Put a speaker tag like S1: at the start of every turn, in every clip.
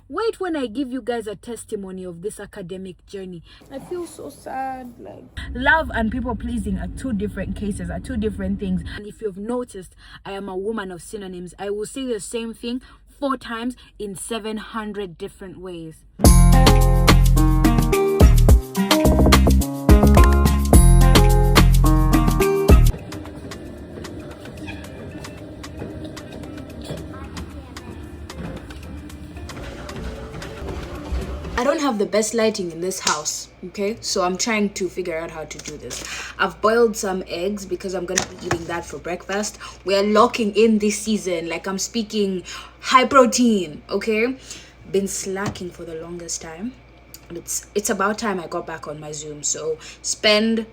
S1: Wait when I give you guys a testimony of this academic journey. I feel so sad. Like, love and people pleasing are two different cases, are two different things. And if you've noticed, I am a woman of synonyms. I will say the same thing 4 times in 700 different ways. I don't have the best lighting in this house, okay? So I'm trying to figure out how to do this. I've boiled some eggs because I'm gonna be eating that for breakfast. We are locking in this season, like I'm speaking high protein, okay? Been slacking for the longest time. It's about time I got back on my Zoom. So I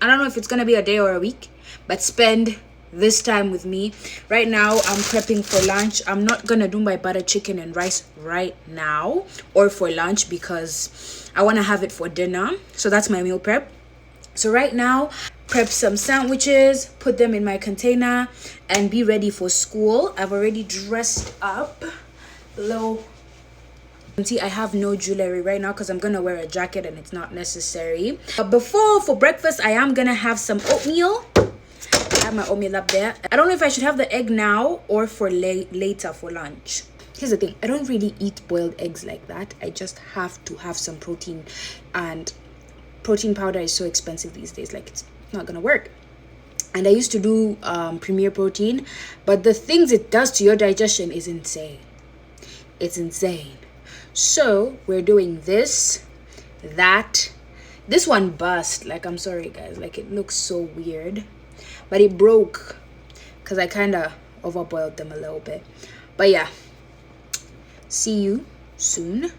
S1: don't know if it's gonna be a day or a week, but spend this time with me. Right now I'm prepping for lunch. I'm not gonna do my butter chicken and rice right now or for lunch because I want to have it for dinner. So that's my meal prep. So right now, prep some sandwiches, put them in my container, and be ready for school. I've already dressed up. See, I have no jewelry right now because I'm gonna wear a jacket and it's not necessary. But for breakfast, I am gonna have some oatmeal. I have my oatmeal up there. I don't know if I should have the egg now or for later for lunch. Here's the thing, I don't really eat boiled eggs like that. I just have to have some protein, and protein powder is so expensive these days, like it's not gonna work. And I used to do Premier Protein, but the things it does to your digestion is insane. It's insane. So we're doing this one bust. Like, I'm sorry guys, like it looks so weird, but it broke because I kind of overboiled them a little bit. But yeah, see you soon.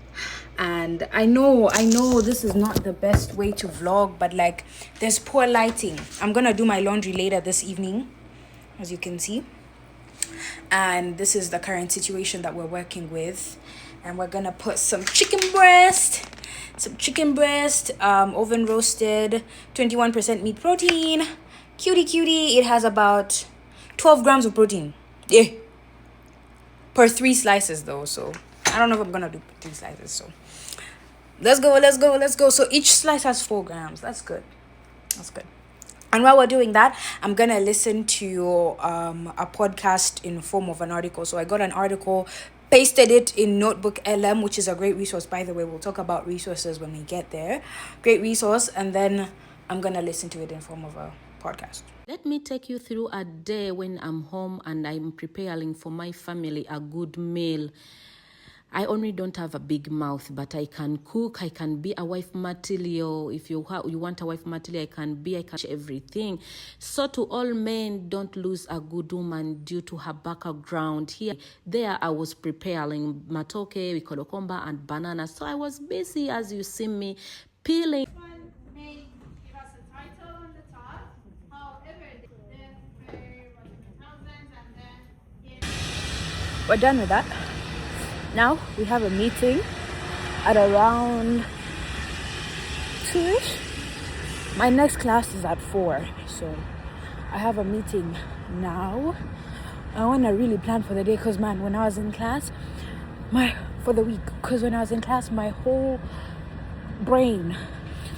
S1: And I know this is not the best way to vlog, but like there's poor lighting. I'm gonna do my laundry later this evening, as you can see, and this is the current situation that we're working with. And we're gonna put some chicken breast, oven roasted, 21% meat protein. Cutie. It has about 12 grams of protein. Yeah. Per 3 slices though, so I don't know if I'm gonna do 3 slices. So let's go. So each slice has 4 grams. That's good. And while we're doing that, I'm gonna listen to a podcast in form of an article. So I got an article, pasted it in Notebook LM, which is a great resource, by the way. We'll talk about resources when we get there. Great resource. And then I'm gonna listen to it in form of a podcast.
S2: Let me take you through a day when I'm home and I'm preparing for my family a good meal. I only don't have a big mouth, but I can cook. I can be a wife material. If you want a wife material, I can everything. So to all men, don't lose a good woman due to her background. There I was preparing matoke, wikolokomba, and banana. So I was busy, as you see me, peeling.
S1: We're done with that. Now we have a meeting at around 2ish. My next class is at 4, so I have a meeting now. I want to really plan for the day because, man, when I was in class, my whole brain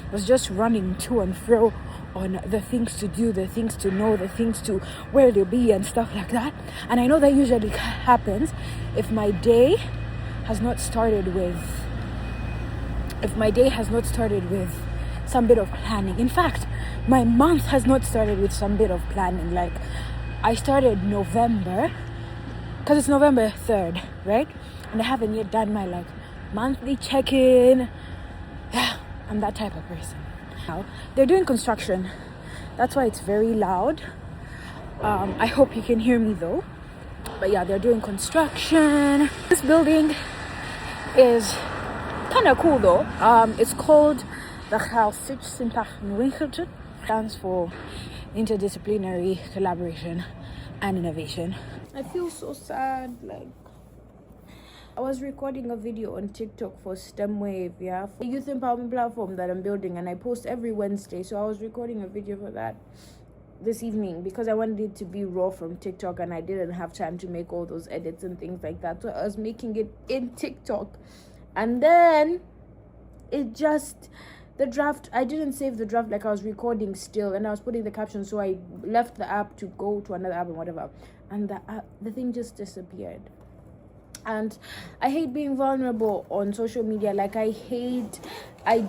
S1: was just running to and fro on the things to do, the things to know, the things to where to be and stuff like that. And I know that usually happens if my day has not started with some bit of planning. In fact, my month has not started with some bit of planning. Like, I started November because it's November 3rd, right? And I haven't yet done my like monthly check-in. Yeah, I'm that type of person. Now they're doing construction, that's why it's very loud. I hope you can hear me though. But yeah, they're doing construction. This building is kind of cool though. It's called the It stands for Interdisciplinary Collaboration and Innovation. I feel so sad. Like, I was recording a video on TikTok for STEM Wave, for the youth empowerment platform that I'm building, and I post every Wednesday. So I was recording a video for that. this evening because I wanted it to be raw from TikTok and I didn't have time to make all those edits and things like that. So I was making it in TikTok, and then it just, the draft, I didn't save the draft, like I was recording still and I was putting the caption, so I left the app to go to another app and whatever, and the thing just disappeared. And I hate being vulnerable on social media. Like I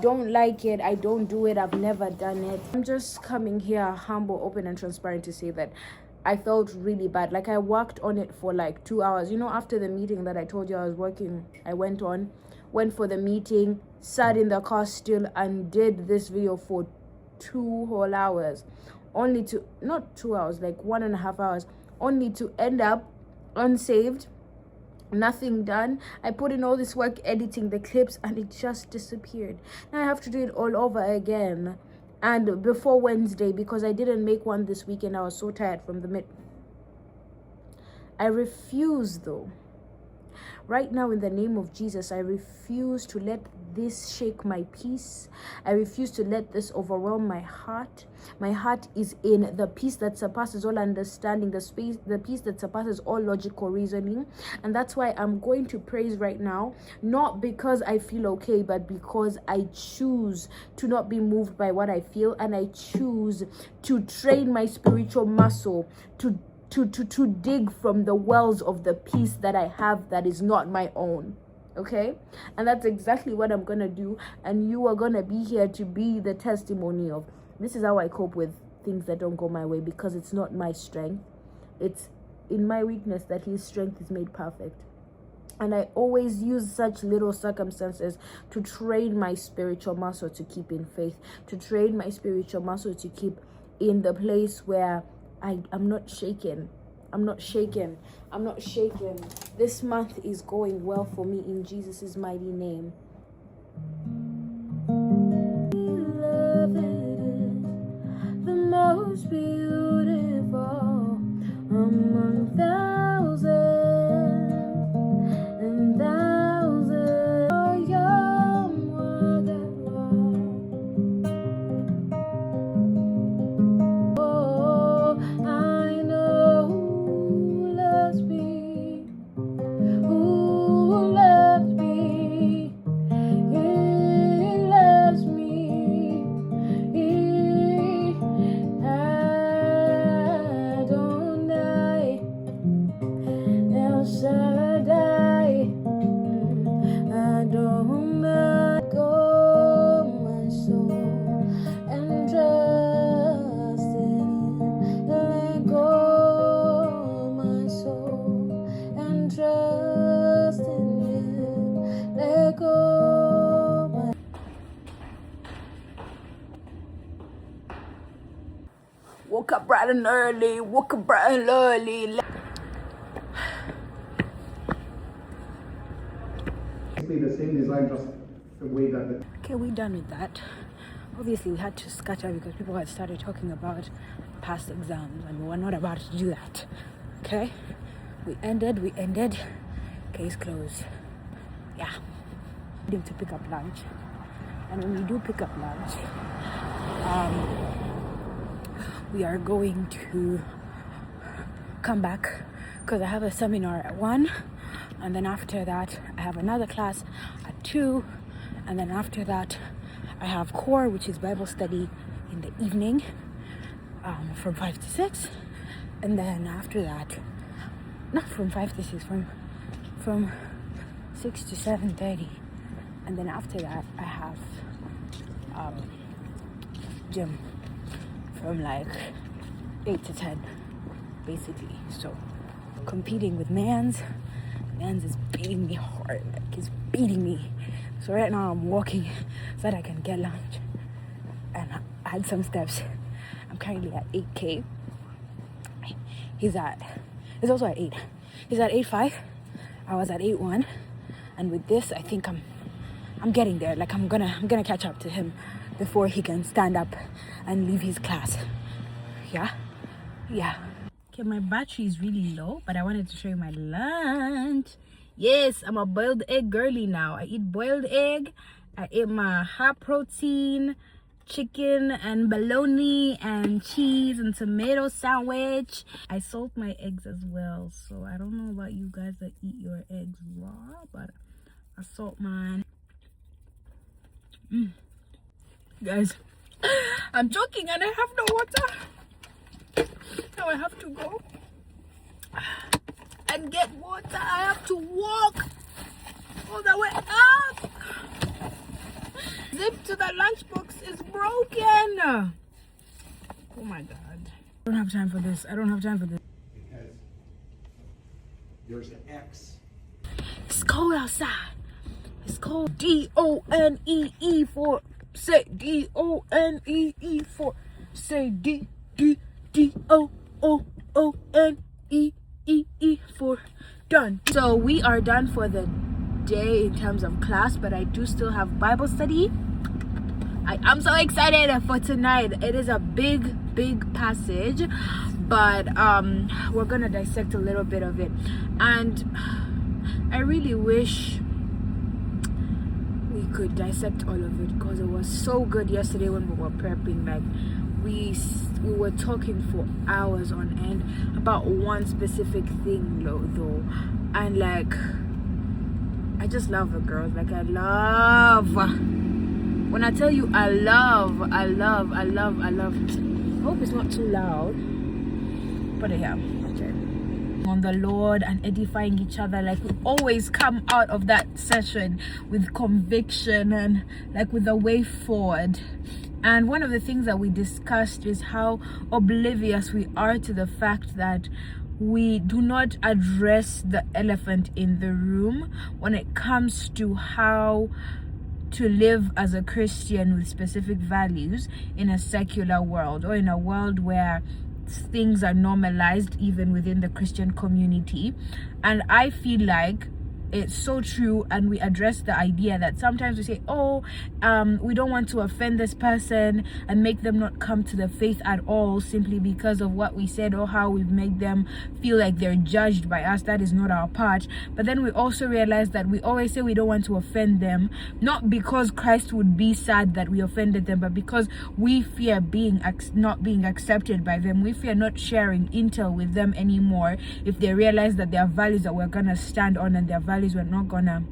S1: don't like it. I don't do it. I've never done it. I'm just coming here humble, open and transparent to say that I felt really bad. Like I worked on it for like 2 hours. You know, after the meeting that I told you I was working, I went for the meeting, sat in the car still and did this video for 2 whole hours. Only to, not 2 hours, like 1.5 hours, only to end up unsaved. Nothing done. I put in all this work editing the clips and it just disappeared. Now I have to do it all over again, and before Wednesday, because I didn't make one this weekend. I was so tired from the I refuse though. Right now, in the name of Jesus, I refuse to let this shake my peace. I refuse to let this overwhelm my heart. My heart is in the peace that surpasses all understanding, the peace that surpasses all logical reasoning. And that's why I'm going to praise right now, not because I feel okay, but because I choose to not be moved by what I feel, and I choose to train my spiritual muscle to dig from the wells of the peace that I have that is not my own. Okay? And that's exactly what I'm gonna do, and you are gonna be here to be the testimony of this is how I cope with things that don't go my way, because it's not my strength. It's in my weakness that his strength is made perfect. And I always use such little circumstances to train my spiritual muscle to keep in faith, to train my spiritual muscle to keep in the place where I'm not shaken. I'm not shaken. I'm not shaken. This month is going well for me in Jesus' mighty name. Beloved, the most beautiful among thousands and thousands. Oh, you're more than woke up bright and early, woke up bright and early.
S3: Basically the same design, just the way that
S1: Okay, we're done with that. Obviously, we had to scatter because people had started talking about past exams, and we were not about to do that. Okay? We ended. Case closed. Yeah. We need to pick up lunch. And when we do pick up lunch, we are going to come back because I have a seminar at 1, and then after that I have another class at 2, and then after that I have core, which is Bible study in the evening, from 5 to 6, and then after that, not from 5 to 6, from 6 to 7:30, and then after that I have gym from like 8 to 10 basically. So competing with Mans is beating me hard, like he's beating me. So right now I'm walking so that I can get lunch and add some steps. I'm currently at 8K. He's also at 8. He's at 8.5. I was at 8.1, and with this I think I'm getting there. Like I'm gonna catch up to him before he can stand up and leave his class. Yeah. Okay, my battery is really low, but I wanted to show you my lunch. Yes, I'm a boiled egg girly now. I eat boiled egg. I ate my high protein chicken and bologna and cheese and tomato sandwich. I salt my eggs as well, so I don't know about you guys that eat your eggs raw, but I salt mine. Guys, I'm joking and I have no water. Now I have to go and get water. I have to walk all the way up. Zip to the lunchbox is broken. Oh my god. I don't have time for this.
S3: Because there's an X.
S1: It's cold outside. It's cold. D-O-N-E-E for say D-O-N-E-E for say D-D-D-O-O-O-N-E-E-E for done. So we are done for the day in terms of class, but I do still have Bible study. I'm so excited for tonight. It is a big passage, but we're gonna dissect a little bit of it, and I really wish we could dissect all of it because it was so good yesterday when we were prepping. Like we were talking for hours on end about one specific thing though, and like I just love the girls. Like I love, when I tell you I love. I hope it's not too loud, but yeah, okay. On the Lord and edifying each other, like we always come out of that session with conviction and like with a way forward. And one of the things that we discussed is how oblivious we are to the fact that we do not address the elephant in the room when it comes to how to live as a Christian with specific values in a secular world, or in a world where things are normalized even within the Christian community. And I feel like it's so true, and we address the idea that sometimes we say, we don't want to offend this person and make them not come to the faith at all simply because of what we said or how we've made them feel like they're judged by us. That is not our part. But then we also realize that we always say we don't want to offend them, not because Christ would be sad that we offended them, but because we fear not being accepted by them. We fear not sharing intel with them anymore if they realize that there are values that we're gonna stand on and their values we're not gonna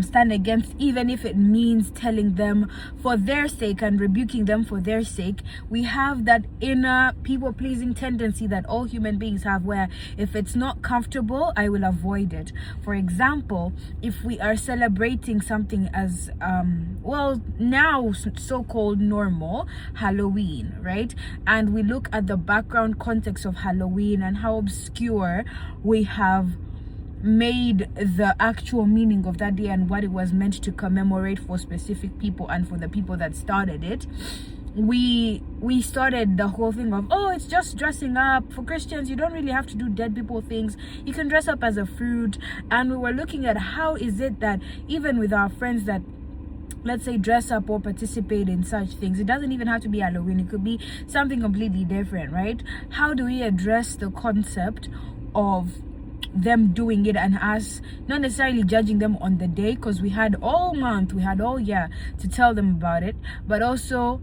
S1: stand against, even if it means telling them for their sake and rebuking them for their sake. We have that inner people-pleasing tendency that all human beings have, where if it's not comfortable, I will avoid it. For example, if we are celebrating something as now so-called normal, Halloween, right? And we look at the background context of Halloween and how obscure we have made the actual meaning of that day and what it was meant to commemorate for specific people and for the people that started it. We started the whole thing of, it's just dressing up. For Christians, you don't really have to do dead people things. You can dress up as a fruit. And we were looking at how is it that even with our friends that, let's say, dress up or participate in such things, it doesn't even have to be Halloween, it could be something completely different, right? How do we address the concept of them doing it and us not necessarily judging them on the day, because we had all month, we had all year to tell them about it, but also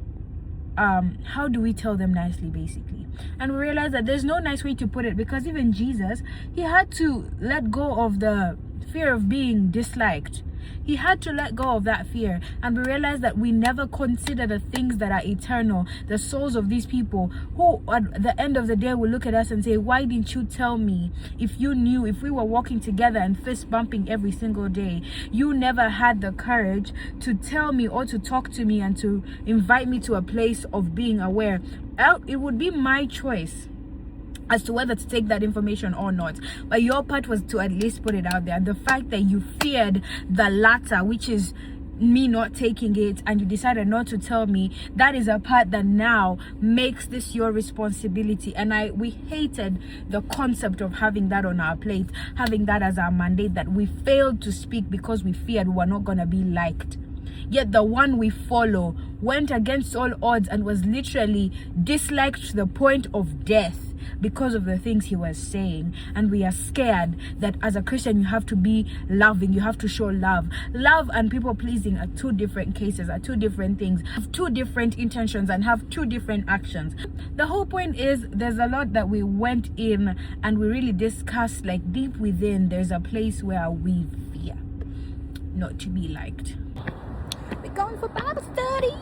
S1: how do we tell them nicely, basically? And we realized that there's no nice way to put it, because even Jesus, he had to let go of the fear of being disliked. He had to let go of that fear. And we realized that we never consider the things that are eternal, the souls of these people who at the end of the day will look at us and say, why didn't you tell me? If you knew, if we were walking together and fist bumping every single day, you never had the courage to tell me or to talk to me and to invite me to a place of being aware. It would be my choice as to whether to take that information or not, but your part was to at least put it out there. And the fact that you feared the latter, which is me not taking it, and you decided not to tell me, that is a part that now makes this your responsibility. And we hated the concept of having that on our plate, having that as our mandate, that we failed to speak because we feared we were not going to be liked. Yet the one we follow went against all odds and was literally disliked to the point of death. because of the things he was saying, and we are scared that as a Christian you have to be loving, you have to show love. Love and people pleasing are two different cases, are two different things, have two different intentions and have two different actions. The whole point is there's a lot that we went in and we really discussed, like deep within there's a place where we fear not to be liked. We're going for Bible study.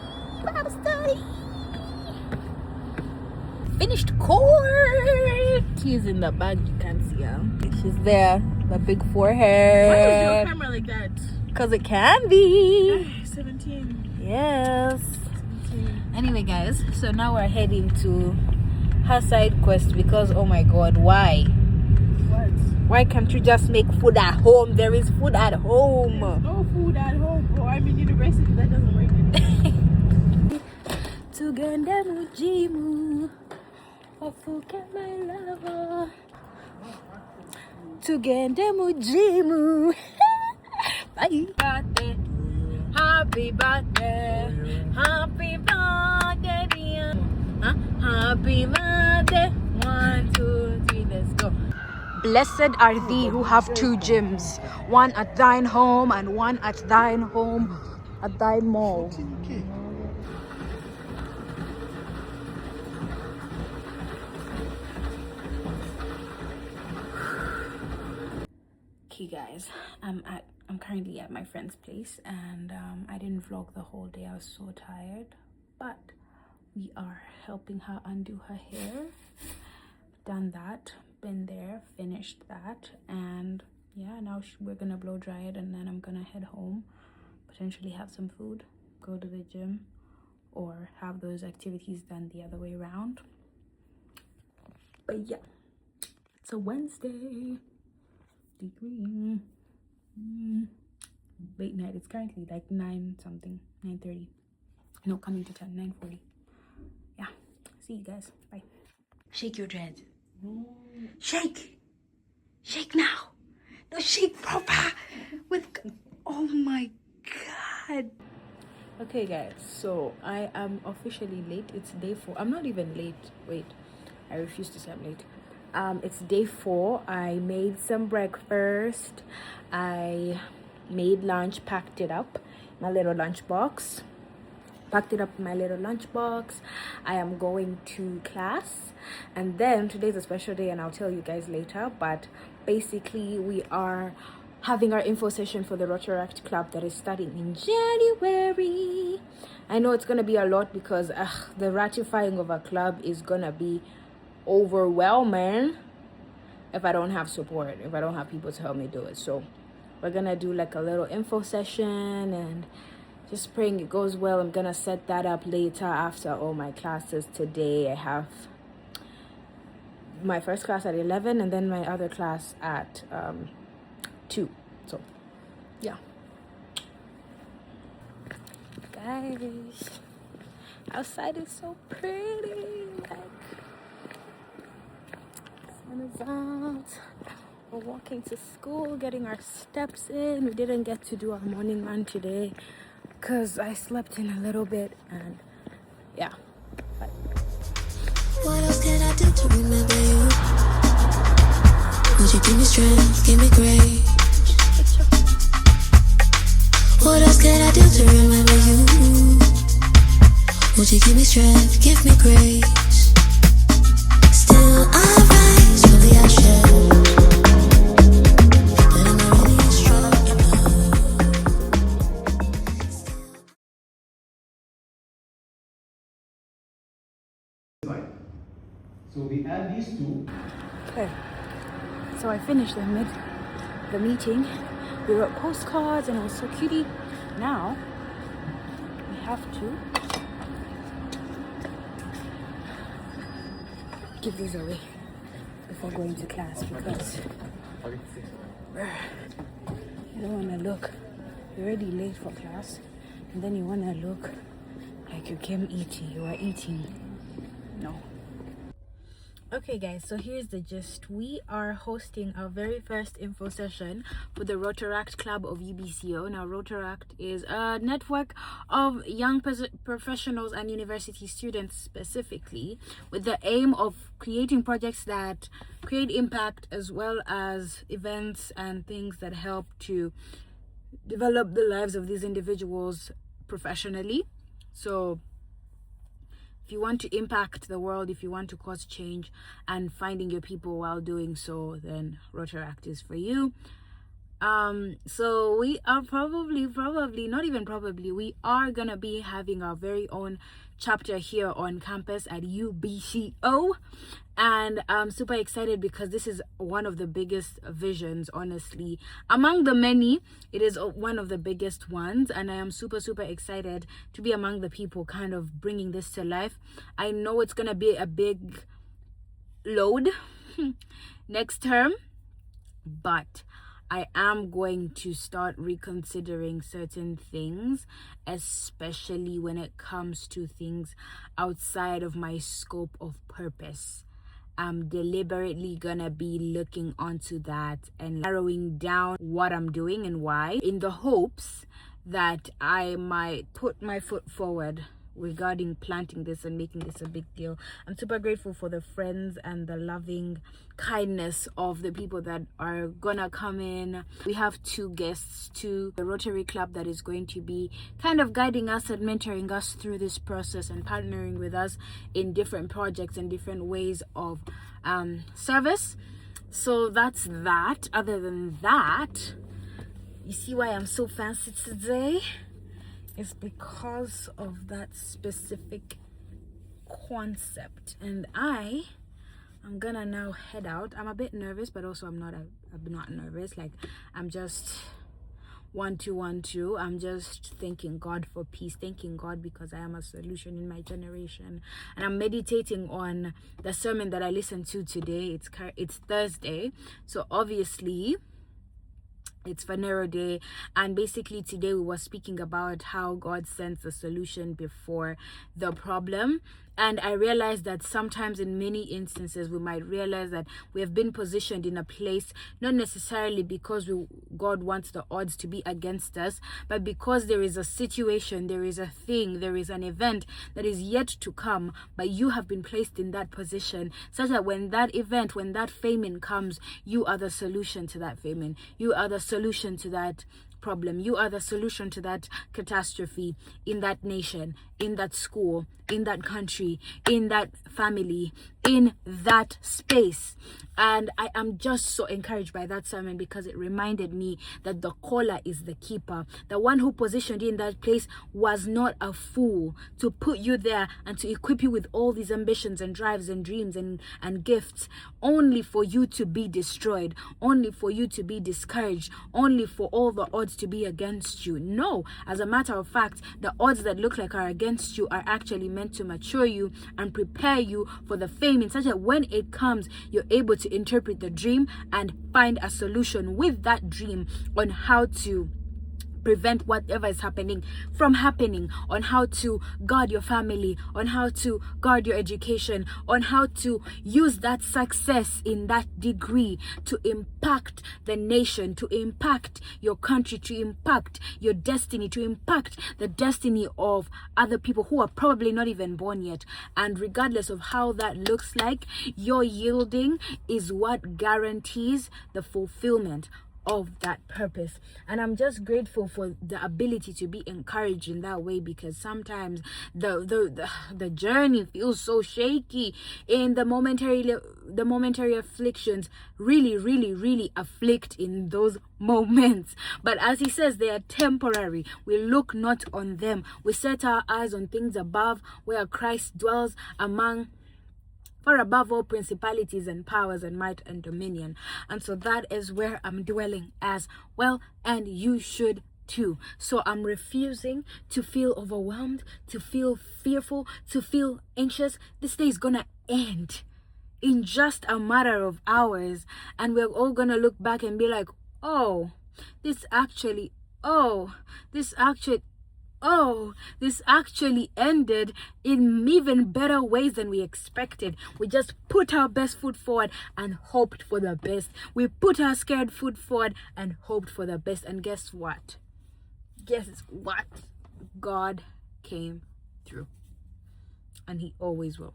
S1: Finished court. She's in the bag, you can't see her. She's there, the big forehead.
S4: Why would you do a camera like that?
S1: Because it can be.
S4: 17.
S1: Yes.
S4: 17.
S1: Anyway, guys, so now we're heading to her side quest because, oh my god, why?
S4: What?
S1: Why can't you just make food at home? There is food at home.
S4: There's no food at home, bro. I'm in university, that doesn't work anymore.
S1: Tugenda mujimu wafuke my lover. Tugenda mujimu. Bye. Happy birthday, happy birthday, dear. Happy birthday. 1, 2, 3, let's go. Blessed are thee who have two gyms, one at thine home and one at thine home at thine mall. Okay guys, I'm currently at my friend's place, and I didn't vlog the whole day. I was so tired, but we are helping her undo her hair. Done that, been there, finished that, and yeah, now we're gonna blow dry it, and then I'm gonna head home, potentially have some food, go to the gym, or have those activities done the other way around. But yeah, it's a Wednesday. Degree. Late night. It's currently like 9:30. No, coming to 10, 9:40. Yeah. See you guys. Bye. Shake your dreads. Shake. Shake now. No, shake proper. Oh my god. Okay guys, so I am officially late. It's day 4. I'm not even late. Wait, I refuse to say I'm late. It's day 4. I made some breakfast. I made lunch, packed it up, my little lunch box. Packed it up in my little lunch box. I am going to class, and then today's a special day, and I'll tell you guys later. But basically, we are having our info session for the Rotaract Club that is starting in January. I know it's gonna be a lot because the ratifying of a club is gonna be overwhelming if I don't have support, if I don't have people to help me do it. So we're gonna do like a little info session and just praying it goes well. I'm gonna set that up later after all my classes. Today I have my first class at 11 and then my other class at 2. So yeah, guys, outside is so pretty. Like, sun is out. We're walking to school, getting our steps in. We didn't get to do our morning run today because I slept in a little bit, and yeah. Bye.
S5: What else can I do to remember you? Would you give me strength, give me grace? What else can I do to remember you? Would you give me strength, give me grace? Still I rise from the ashes, but I'm not really strong enough.
S3: So we add these two.
S1: Okay, so I finished the meeting. We wrote postcards and it was so cutie. Now we have to give these away before going to class because you don't want to look, you're already late for class, and then you want to look like you came eating. You are eating. No. Okay guys, so here's the gist. We are hosting our very first info session for the Rotaract Club of UBCO. Now Rotaract is a network of young professionals and university students specifically, with the aim of creating projects that create impact, as well as events and things that help to develop the lives of these individuals professionally. So if you want to impact the world, if you want to cause change and finding your people while doing so, then Rotaract is for you. So we are we are gonna be having our very own chapter here on campus at UBCO, and I'm super excited because this is one of the biggest visions, honestly, among the many. It is one of the biggest ones, and I am super excited to be among the people kind of bringing this to life. I know it's gonna be a big load next term, but I am going to start reconsidering certain things, especially when it comes to things outside of my scope of purpose. I'm deliberately gonna be looking onto that and narrowing down what I'm doing and why, in the hopes that I might put my foot forward regarding planting this and making this a big deal. I'm super grateful for the friends and the loving kindness of the people that are gonna come in. We have 2 guests to the Rotary Club that is going to be kind of guiding us and mentoring us through this process and partnering with us in different projects and different ways of service. So that's that. Other than that, you see why I'm so fancy today? It's because of that specific concept. And I'm gonna now head out. I'm a bit nervous, but also I'm not nervous. Like, I'm just 1-2-1-2. I'm just thanking God for peace, thanking God because I am a solution in my generation. And I'm meditating on the sermon that I listened to today. It's Thursday, so obviously it's Phaneroo Day, and basically today we were speaking about how God sends a solution before the problem. And I realized that sometimes in many instances we might realize that we have been positioned in a place not necessarily because God wants the odds to be against us, but because there is a situation, there is a thing, there is an event that is yet to come, but you have been placed in that position such that when that event, when that famine comes, you are the solution to that famine. You are the solution to that problem. You are the solution to that catastrophe in that nation, in that school, in that country, in that family, in that space. And I am just so encouraged by that sermon because it reminded me that the caller is the keeper. The one who positioned you in that place was not a fool to put you there and to equip you with all these ambitions and drives and dreams and gifts only for you to be destroyed, only for you to be discouraged, only for all the odds to be against you. No, as a matter of fact, the odds that look like are against you are actually meant to mature you and prepare you for the famine, such that when it comes, you're able to interpret the dream and find a solution with that dream on how to prevent whatever is happening from happening, on how to guard your family, on how to guard your education, on how to use that success in that degree to impact the nation, to impact your country, to impact your destiny, to impact the destiny of other people who are probably not even born yet. And regardless of how that looks like, your yielding is what guarantees the fulfillment of that purpose. And I'm just grateful for the ability to be encouraged in that way, because sometimes the journey feels so shaky, and the momentary afflictions really afflict in those moments. But as he says, they are temporary. We look not on them. We set our eyes on things above, where Christ dwells far above all principalities and powers and might and dominion. And so that is where I'm dwelling as well, and you should too. So I'm refusing to feel overwhelmed, to feel fearful, to feel anxious. This day is gonna end in just a matter of hours, and we're all gonna look back and be like, this actually oh, this actually ended in even better ways than we expected. We just put our best foot forward and hoped for the best. We put our scared foot forward and hoped for the best. And guess what? God came through. And he always will.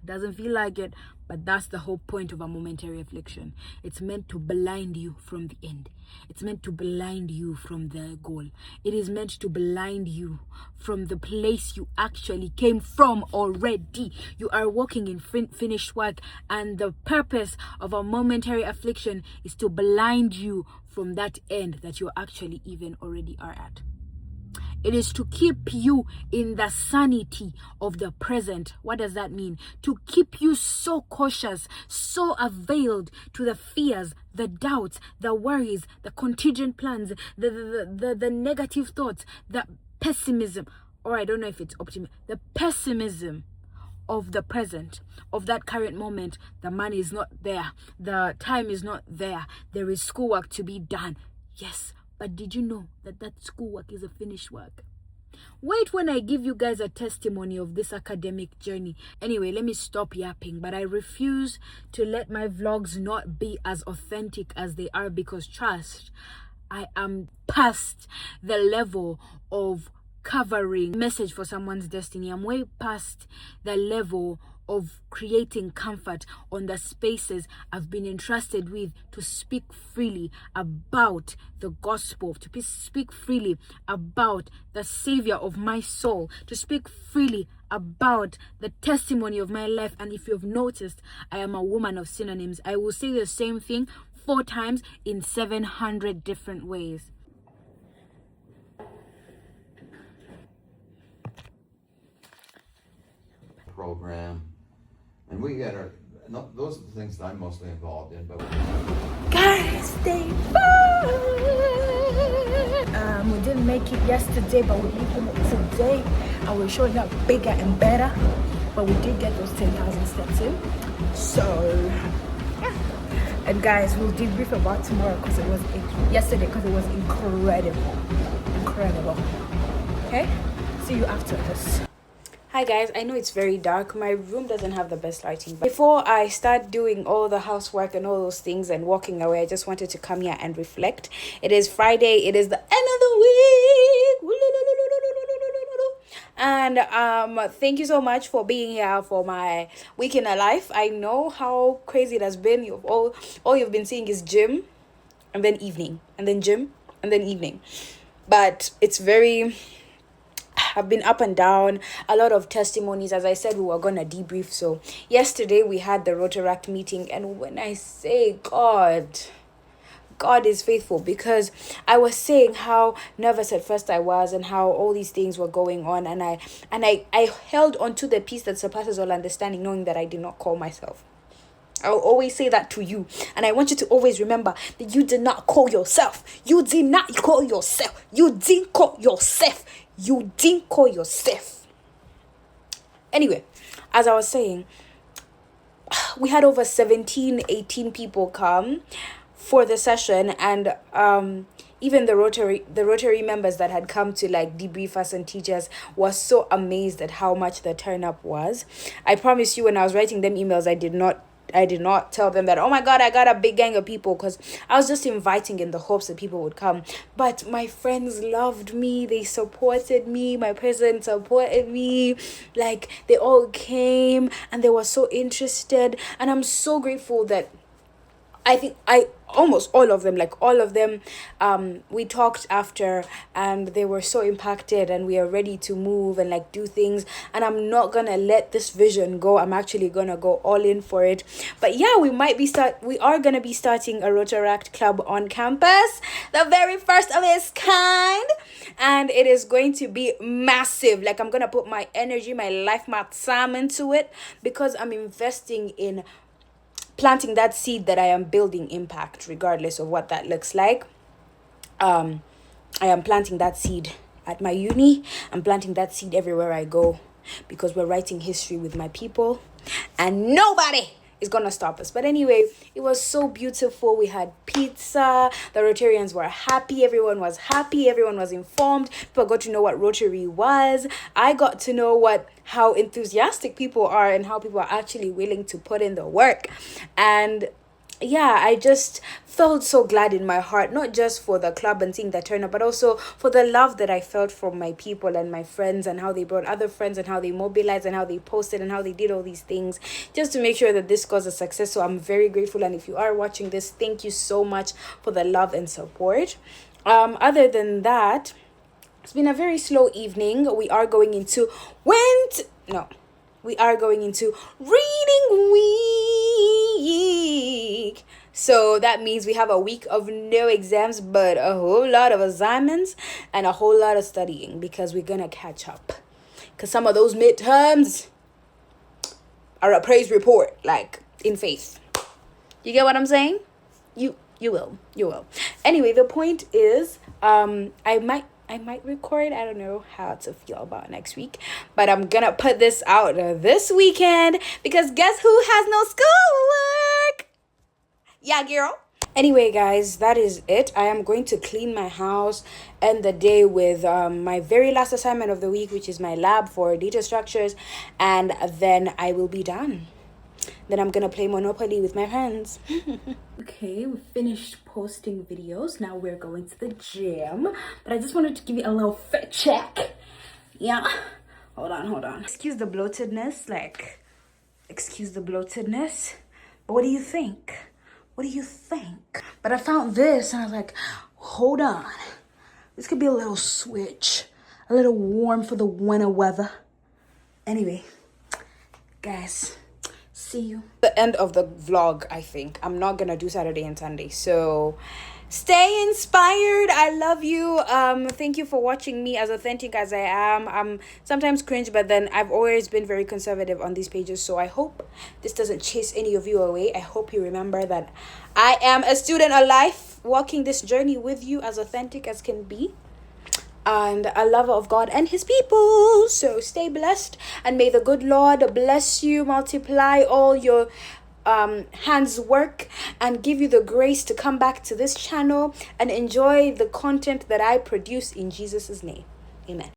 S1: Doesn't feel like it, but that's the whole point of a momentary affliction. It's meant to blind you from the end. It's meant to blind you from the goal. It is meant to blind you from the place you actually came from already. You are walking in finished work, and the purpose of a momentary affliction is to blind you from that end that you actually even already are at. It is to keep you in the sanity of the present. What does that mean? To keep you so cautious, so availed to the fears, the doubts, the worries, the contingent plans, the negative thoughts, the pessimism, or I don't know if it's optimism, the pessimism of the present, of that current moment. The money is not there. The time is not there. There is schoolwork to be done. Yes. But did you know that schoolwork is a finished work? Wait when I give you guys a testimony of this academic journey. Anyway, let me stop yapping, but I refuse to let my vlogs not be as authentic as they are, because trust, I am past the level of covering message for someone's destiny. I'm way past the level of creating comfort on the spaces I've been entrusted with to speak freely about the gospel, to speak freely about the savior of my soul, to speak freely about the testimony of my life. And if you've noticed, I am a woman of synonyms. I will say the same thing 4 times in 700 different ways.
S6: Program, and we get our, those are the things that I'm mostly involved in, but
S1: guys, stay fun. We didn't make it yesterday, but we're making it today, and we're showing up bigger and better. But we did get those 10,000 steps in, so yeah. And guys, we'll debrief about tomorrow because it was yesterday, because it was incredible. Okay, see you after this. Hi guys, I know it's very dark. My room doesn't have the best lighting. But before I start doing all the housework and all those things and walking away, I just wanted to come here and reflect. It is Friday. It is the end of the week. And thank you so much for being here for my week in a life. I know how crazy it has been. All you've been seeing is gym and then evening and then gym and then evening. But it's very... I've been up and down, a lot of testimonies. As I said, we were going to debrief. So yesterday we had the Rotaract meeting. And when I say God is faithful, because I was saying how nervous at first I was and how all these things were going on. And I held on to the peace that surpasses all understanding, knowing that I did not call myself. I'll always say that to you. And I want you to always remember that you did not call yourself. You did not call yourself. You didn't call yourself. You didn't call yourself. Anyway, as I was saying, we had over 18 people come for the session, and even the Rotary members that had come to like debrief us and teach us was so amazed at how much the turn up was. I promise you, when I was writing them emails, I did not tell them that, oh my God, I got a big gang of people, because I was just inviting in the hopes that people would come. But my friends loved me. They supported me. My president supported me. Like, they all came and they were so interested. And I'm so grateful that almost all of them, we talked after, and they were so impacted, and we are ready to move and like do things. And I'm not gonna let this vision go. I'm actually gonna go all in for it. But yeah, we are gonna be starting a Rotaract club on campus, the very first of its kind, and it is going to be massive. Like, I'm gonna put my energy, my life, my time into it, because I'm investing in planting that seed that I am building impact, regardless of what that looks like. I am planting that seed at my uni. I'm planting that seed everywhere I go, because we're writing history with my people, and nobody is gonna stop us. But anyway, it was so beautiful. We had pizza. The Rotarians were happy. Everyone was happy. Everyone was informed. People got to know what Rotary was. I got to know how enthusiastic people are and how people are actually willing to put in the work. And yeah, I just felt so glad in my heart, not just for the club and seeing that turn up, but also for the love that I felt from my people and my friends, and how they brought other friends, and how they mobilized, and how they posted, and how they did all these things just to make sure that this was a success. So I'm very grateful. And if you are watching this, thank you so much for the love and support. Other than that, it's been a very slow evening. We are going into reading week. So that means we have a week of no exams, but a whole lot of assignments and a whole lot of studying, because we're gonna catch up. Because some of those midterms are a praise report, like in faith. You get what I'm saying? You will. Anyway, the point is, I might record. I don't know how to feel about next week, but I'm gonna put this out this weekend, because guess who has no schoolwork? Yeah, girl. Anyway, guys, that is it. I am going to clean my house, end the day with my very last assignment of the week, which is my lab for data structures, and then I will be done. Then I'm gonna play Monopoly with my friends. Okay, we finished posting videos. Now we're going to the gym. But I just wanted to give you a little fit check. Yeah. Hold on. Excuse the bloatedness. But what do you think? But I found this and I was like, hold on. This could be a little switch. A little warm for the winter weather. Anyway, guys, see you. The end of the vlog, I think. I'm not gonna do Saturday and Sunday. So stay inspired. I love you. Thank you for watching me as authentic as I am. I'm sometimes cringe, but then I've always been very conservative on these pages. So I hope this doesn't chase any of you away. I hope you remember that I am a student of life, walking this journey with you as authentic as can be, and a lover of God and his people. So stay blessed, and may the good Lord bless you, multiply all your hands work, and give you the grace to come back to this channel and enjoy the content that I produce in Jesus' name. Amen.